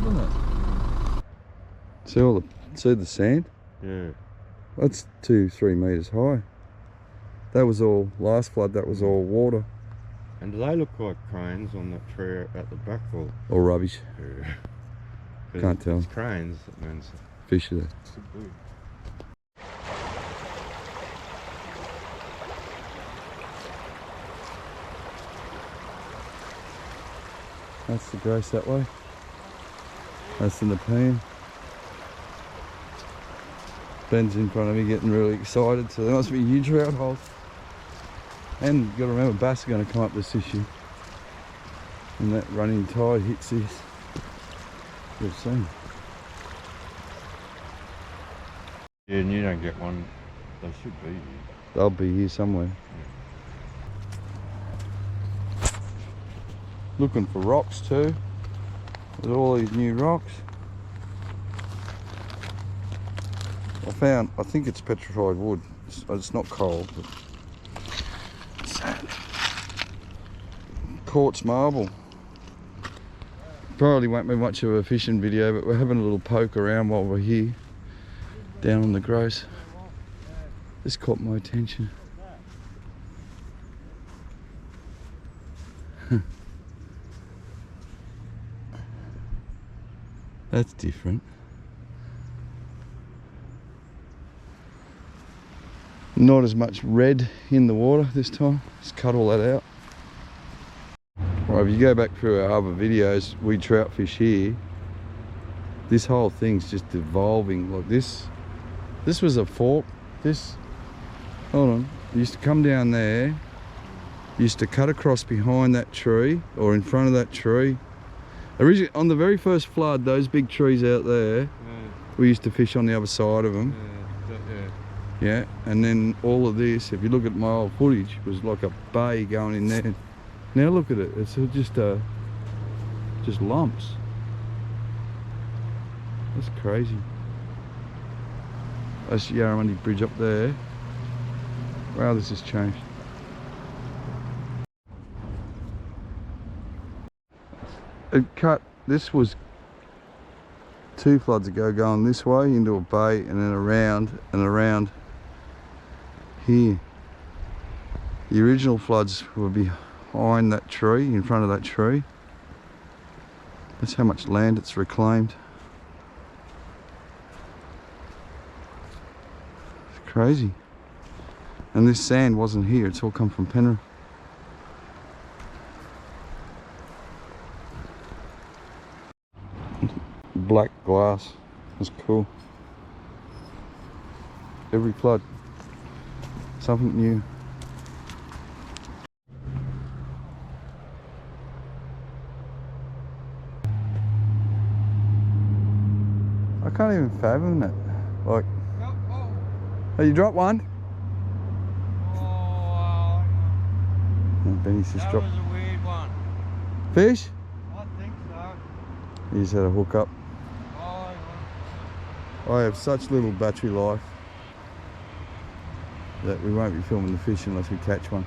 flood, isn't it? See the sand? Yeah. That's 2-3 metres high. That was all, last flood, that was all water. And do they look like cranes on that tree at the back wall? Or rubbish. Yeah. Can't tell. It's cranes, that means Fish are there. That's the Grace that way. That's the Nepean. Ben's in front of me getting really excited, so there must be huge trout holes. And you've got to remember, bass are going to come up this issue. And that running tide hits this. You've seen. Yeah, and you don't get one. They should be here. They'll be here somewhere. Yeah. Looking for rocks too. There's all these new rocks. I think it's petrified wood. It's not coal, but sand. Quartz marble. Probably won't be much of a fishing video, but we're having a little poke around while we're here, down on the Gross. This caught my attention. That's different. Not as much red in the water this time. Just cut all that out. Right, if you go back through our other videos, we trout fish here. This whole thing's just evolving. Like this was a fork. Hold on. You used to come down there. Used to cut across behind that tree or in front of that tree. Originally, on the very first flood, those big trees out there, we used to fish on the other side of them. Yeah, and then all of this, if you look at my old footage, was like a bay going in there. Now look at it, it's just lumps. That's crazy. That's Yarramundi Bridge up there. Wow, this has changed. It cut, this was 2 floods ago going this way into a bay and then around and around here. The original floods were behind that tree, in front of that tree. That's how much land it's reclaimed. It's crazy. And this sand wasn't here, it's all come from Penrith. Black glass, that's cool. Every flood, something new. I can't even fathom it. Like, oh, you dropped one? Benny's just dropped. That was a weird one. Fish? I think so. He just had a hook up. I have such little battery life that we won't be filming the fish unless we catch one.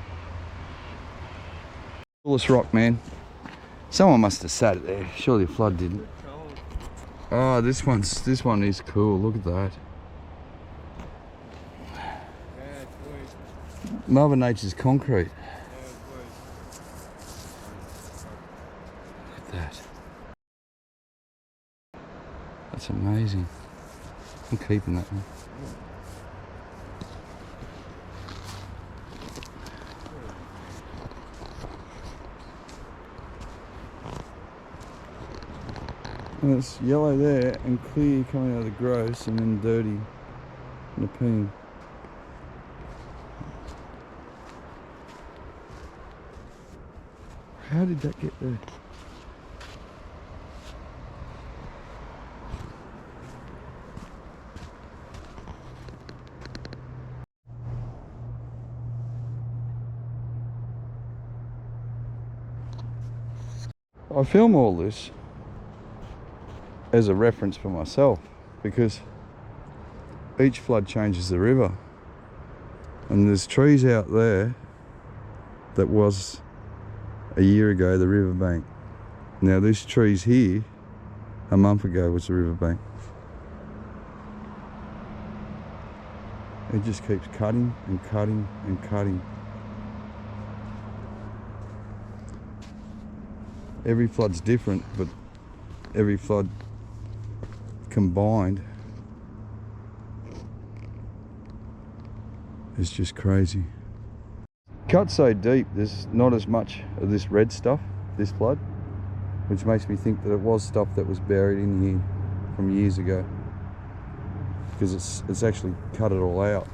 Coolest rock, man. Someone must have sat it there. Surely a flood didn't. Oh, this one is cool. Look at that. Mother Nature's concrete. Look at that. That's amazing. I'm keeping that one. And it's yellow there and clear coming out of the Gross and then dirty Nepean. How did that get there? I film all this as a reference for myself because each flood changes the river, and there's trees out there that was a year ago the riverbank. Now these trees here a month ago was the riverbank. It just keeps cutting and cutting and cutting. Every flood's different, but every flood combined is just crazy. Cut so deep, there's not as much of this red stuff this flood, which makes me think that it was stuff that was buried in here from years ago, because it's actually cut it all out.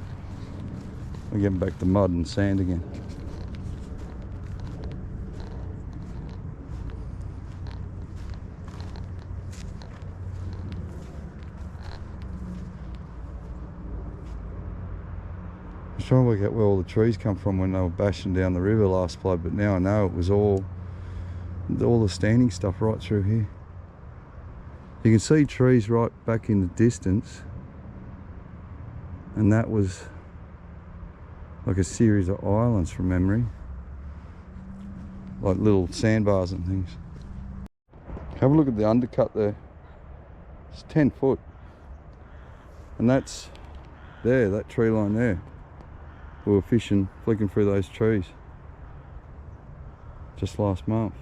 We're getting back to mud and sand again. I was trying to work out where all the trees come from when they were bashing down the river last flood, but now I know it was all the standing stuff right through here. You can see trees right back in the distance, and that was like a series of islands from memory, like little sandbars and things. Have a look at the undercut there. It's 10 foot, and that's there, that tree line there. We were fishing, flicking through those trees just last month.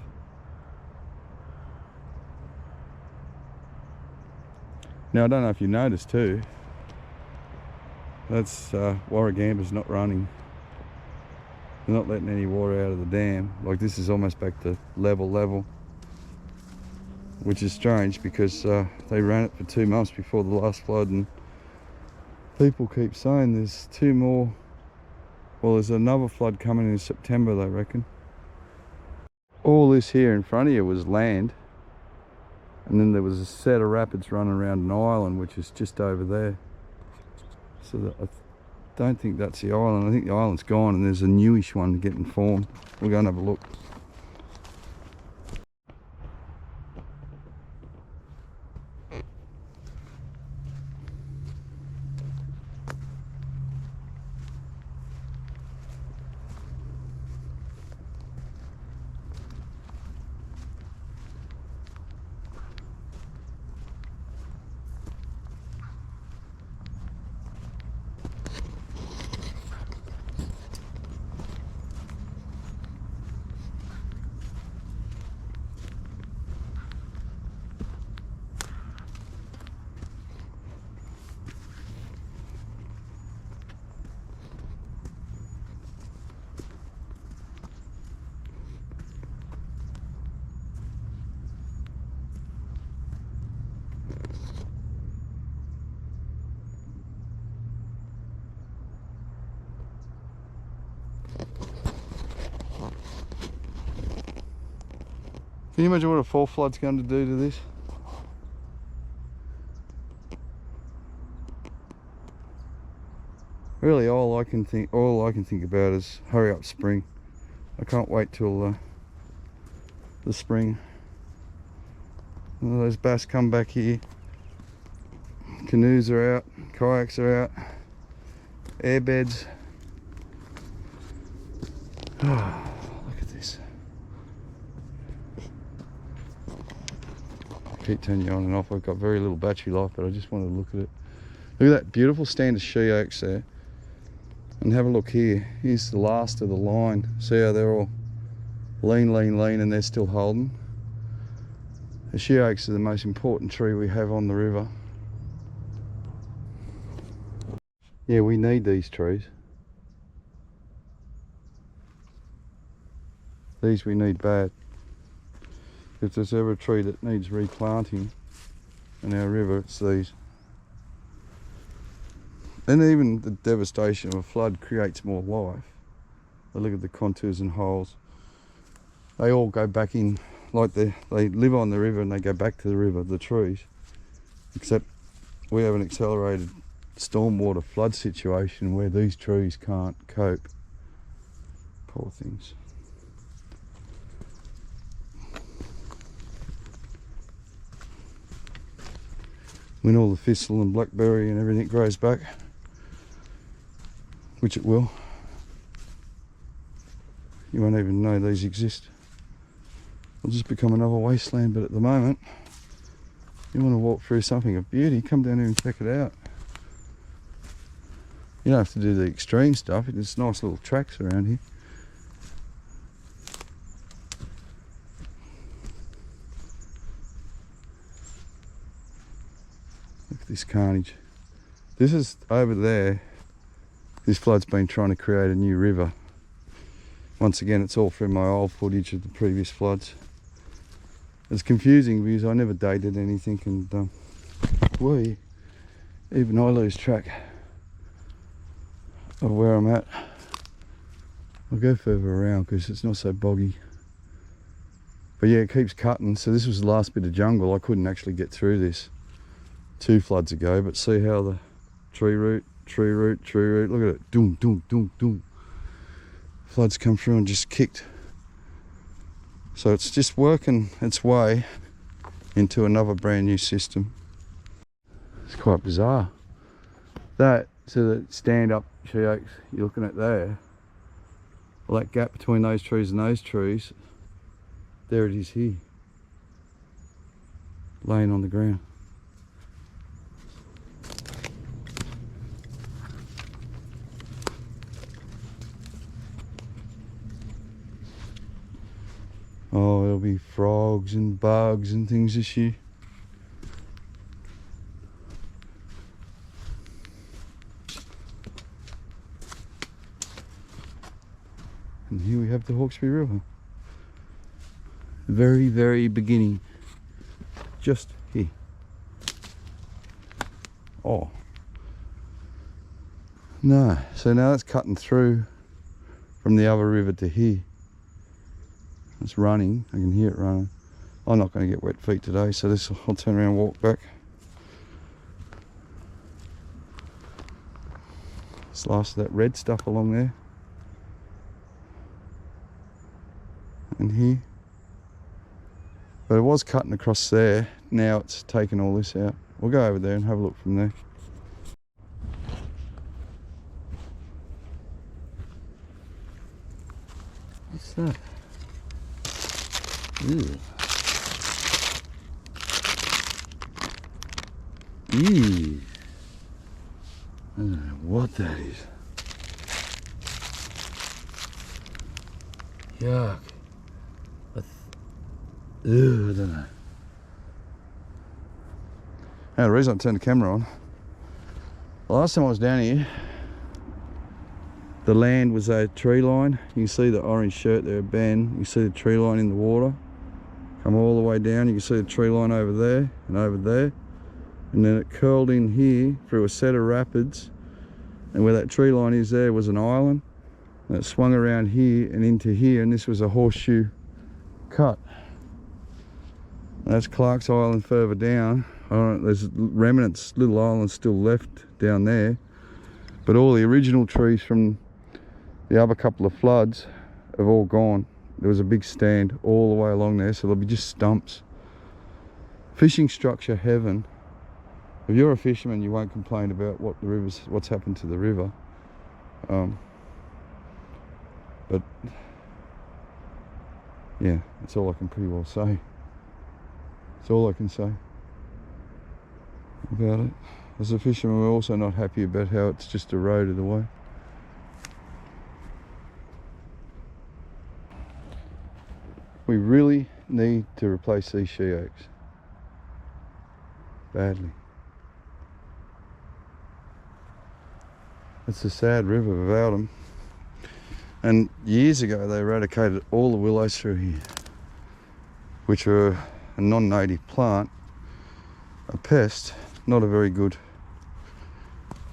Now I don't know if you noticed too, that's Warragamba's not running. They're not letting any water out of the dam. Like, this is almost back to level, which is strange because they ran it for 2 months before the last flood, and people keep saying there's 2 more. Well, there's another flood coming in September, they reckon. All this here in front of you was land, and then there was a set of rapids running around an island, which is just over there. So I don't think that's the island. I think the island's gone, and there's a newish one getting formed. We'll go and have a look. Can you imagine what a 4 flood's going to do to this? Really, all I can think about is hurry up spring. I can't wait till the spring. Those bass come back here. Canoes are out, kayaks are out, airbeds. Oh, look at this. I keep turning you on and off. I've got very little battery life, but I just wanted to look at it. Look at that beautiful stand of she oaks there. And have a look here. Here's the last of the line. See how they're all lean, and they're still holding. The she oaks are the most important tree we have on the river. Yeah, we need these trees. These we need bad. If there's ever a tree that needs replanting in our river, it's these. And even the devastation of a flood creates more life. Look at the contours and holes. They all go back in, like they live on the river and they go back to the river, the trees. Except we have an accelerated stormwater flood situation where these trees can't cope. Poor things. When all the thistle and blackberry and everything grows back, which it will, you won't even know these exist. It'll just become another wasteland, but at the moment You want to walk through something of beauty, come down here and check it out. You don't have to do the extreme stuff, there's nice little tracks around here. Look at this carnage. This is over there. This flood's been trying to create a new river. Once again, it's all through my old footage of the previous floods. It's confusing because I never dated anything, and even I lose track of where I'm at. I'll go further around because it's not so boggy. But yeah, it keeps cutting. So this was the last bit of jungle. I couldn't actually get through this 2 floods ago, but see how the tree root, look at it, doom, doom, doom, doom. Floods come through and just kicked. So it's just working its way into another brand new system. It's quite bizarre. That, so the stand up she oaks you're looking at there, well, that gap between those trees and those trees, there it is here, laying on the ground. Oh, there'll be frogs and bugs and things this year. And here we have the Hawkesbury River. The very, very beginning. Just here. Oh. No, so now it's cutting through from the other river to here. It's running, I can hear it running. I'm not going to get wet feet today, so this I'll turn around and walk back. It's last of that red stuff along there. And here. But it was cutting across there, now it's taken all this out. We'll go over there and have a look from there. What's that? Ew. Ew. I don't know what that is. Yuck. I don't know. Now the reason I turned the camera on, the last time I was down here, the land was a tree line. You can see the orange shirt there, Ben. You can see the tree line in the water. Come all the way down, you can see the tree line over there and over there. And then it curled in here through a set of rapids. And where that tree line is there was an island. And it swung around here and into here, and this was a horseshoe cut. And that's Clark's Island further down. I don't know, there's remnants, little islands still left down there. But all the original trees from the other couple of floods have all gone. There was a big stand all the way along there, so there'll be just stumps. Fishing structure heaven. If you're a fisherman, you won't complain about what's happened to the river. But yeah, that's all I can pretty well say. That's all I can say about it. As a fisherman, we're also not happy about how it's just eroded away. We really need to replace these she oaks. Badly. It's a sad river without them. And years ago they eradicated all the willows through here, which are a non-native plant, a pest, not a very good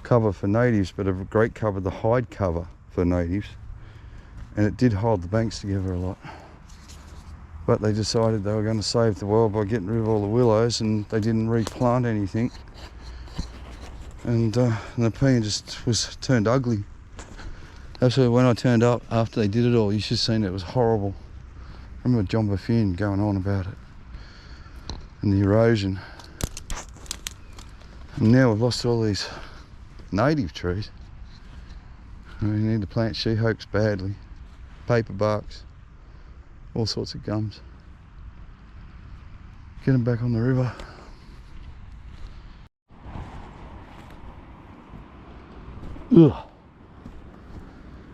cover for natives, but a great cover, the hide cover for natives. And it did hold the banks together a lot. But they decided they were going to save the world by getting rid of all the willows, and they didn't replant anything. And Nepean just was turned ugly. Absolutely, when I turned up after they did it all, you should have seen it, it was horrible. I remember John Buffin going on about it. And the erosion. And now we've lost all these native trees. We need to plant she oaks badly. Paper barks. All sorts of gums. Get them back on the river. Ugh.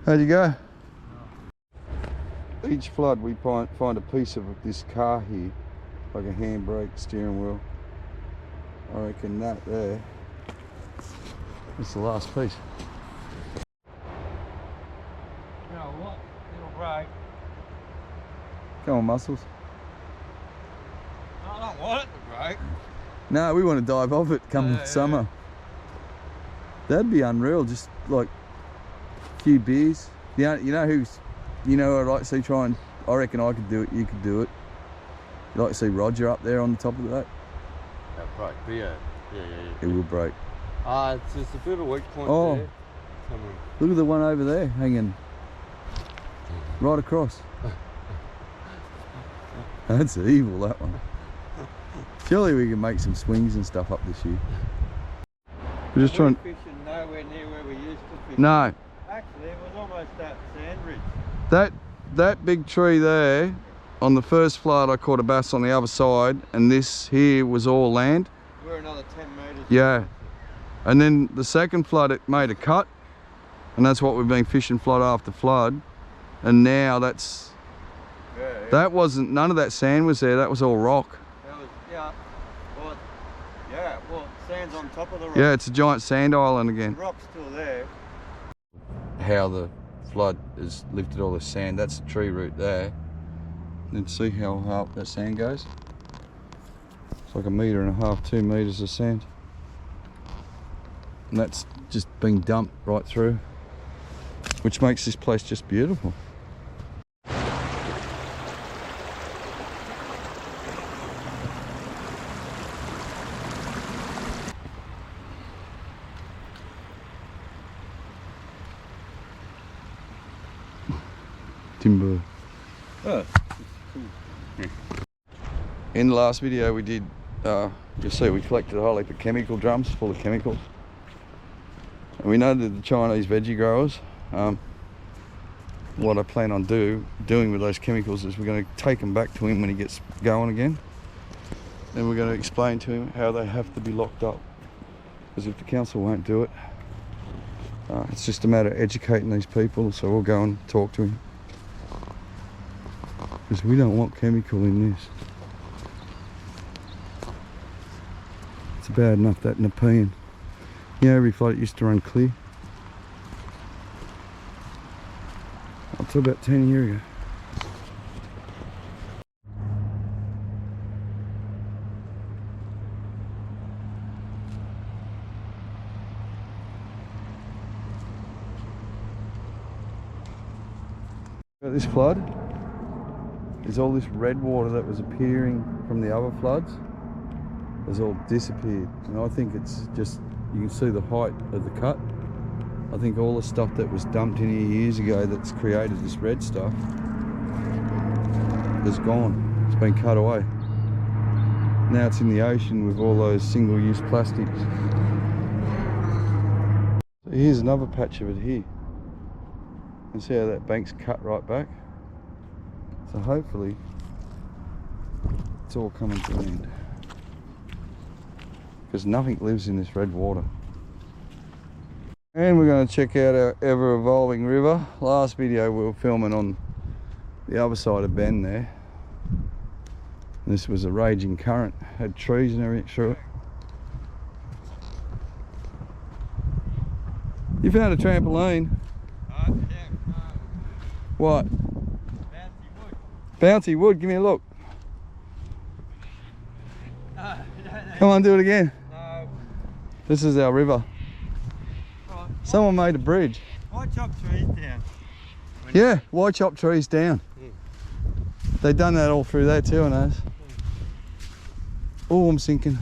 How'd you go? Each flood we find a piece of this car here, like a handbrake, steering wheel. I reckon that there is the last piece. You know what? It'll break. Come on, muscles. I don't want it to break. No, we want to dive off it come summer. That'd be unreal, just like a few beers. You know who's, I'd like to see try and, I reckon I could do it, you could do it. You'd like to see Roger up there on the top of that? That'll break, but yeah. It will break. It's just a bit of a weak point there. Come on. Look at the one over there hanging right across. That's evil, that one. Surely we can make some swings and stuff up this year. We're just trying. Fishing nowhere near where we used to fish. No. Actually, it was almost that sand ridge. That big tree there, on the first flood I caught a bass on the other side, and this here was all land. We're another 10 metres. Yeah. And then the second flood it made a cut, and that's what we've been fishing flood after flood. And now that's that wasn't, none of that sand was there, that was all rock. That was, well, sand's on top of the rock. Yeah, it's a giant sand island again. The rock's still there. How the flood has lifted all the sand, that's the tree root there. And see how up that sand goes? It's like 1.5 meters, 2 meters of sand. And that's just being dumped right through, which makes this place just beautiful. Timber. Oh. In the last video we did, you'll see we collected a whole heap of chemical drums full of chemicals. And we know that the Chinese veggie growers, what I plan on doing with those chemicals is we're going to take them back to him when he gets going again. And we're going to explain to him how they have to be locked up. Because if the council won't do it, it's just a matter of educating these people, so we'll go and talk to him. Because we don't want chemical in this. It's bad enough that Nepean. You know, every float used to run clear. Up to about 10 years ago. This flood is all this red water that was appearing from the other floods has all disappeared, and I think it's just, you can see the height of the cut. I think all the stuff that was dumped in here years ago that's created this red stuff is gone. It's been cut away. Now it's in the ocean with all those single-use plastics. So here's another patch of it here. You can see how that bank's cut right back. So hopefully it's all coming to an end. Because nothing lives in this red water. And we're going to check out our ever-evolving river. Last video we were filming on the other side of Bend there. And this was a raging current, had trees and everything through it. You found a trampoline. What? Bouncy wood. Bouncy wood, give me a look. No. Come on, do it again. No. This is our river. Right. Someone made a bridge. Why chop trees down? Yeah, why chop trees down? They've done that all through there too, I know. Oh, I'm sinking.